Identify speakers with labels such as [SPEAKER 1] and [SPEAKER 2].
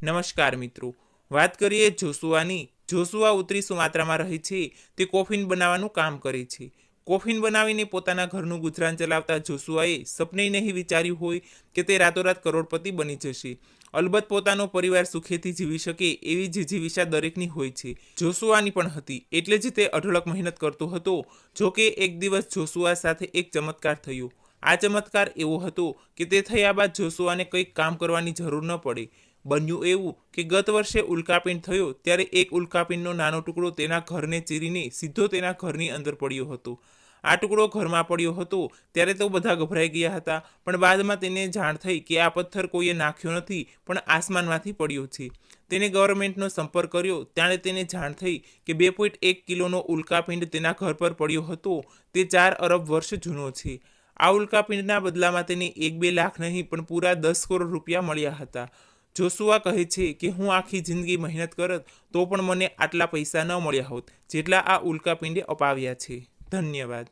[SPEAKER 1] નમસ્કાર મિત્રો, વાત કરીએ જોશુઆની. જોશુઆ ઉત્તરી સુમાત્રામાં રહે છે. તે કોફીન બનાવવાનું કામ કરે છે. કોફીન બનાવીને પોતાના ઘરનું ગુજરાન ચલાવતા જોશુઆએ સપને નહીં વિચાર્યું હોય કે તે રાતોરાત કરોડપતિ બની જશે. અલબત્ત પોતાનો પરિવાર સુખેથી જીવી શકે એવી જીજીવિષા દરેકની હોય છે. જોશુઆની પણ હતી, એટલે જ તે અઢળક મહેનત કરતો હતો. જોકે એક દિવસ જોશુઆ સાથે એક ચમત્કાર થયો. આ ચમત્કાર એવો હતો કે તે થયા બાદ જોશુઆને કંઈક કામ કરવાની જરૂર ન પડે. બન્યું એવું કે ગત વર્ષે ઉલ્કાપિંડ થયો ત્યારે એક ઉલ્કાપિંડનો નાનો ટુકડો તેના ઘરને ચીરીને સીધો તેના ઘરની અંદર પડ્યો હતો. આ ટુકડો ઘરમાં પડ્યો હતો ત્યારે તો બધા ગભરાઈ ગયા હતા, પણ બાદમાં તેને જાણ થઈ કે આ પથ્થર કોઈએ નાખ્યો નથી પણ આસમાનમાંથી પડ્યો છે. તેને ગવર્મેન્ટનો સંપર્ક કર્યો ત્યારે તેને જાણ થઈ કે 2.1 કિલોનો ઉલ્કાપિંડ તેના ઘર પર પડ્યો હતો. તે 4 અરબ વર્ષ જૂનો છે. આ ઉલ્કાપિંડના બદલામાં તેને 1-2 લાખ નહીં પણ પૂરા 10 કરોડ રૂપિયા મળ્યા હતા. જોશુઆ કહે છે કે હું આખી જિંદગી મહેનત કરત તો પણ મને આટલા પૈસા ન મળ્યા હોત જેટલા આ ઉલ્કાપિંડે અપાવ્યા છે. ધન્યવાદ.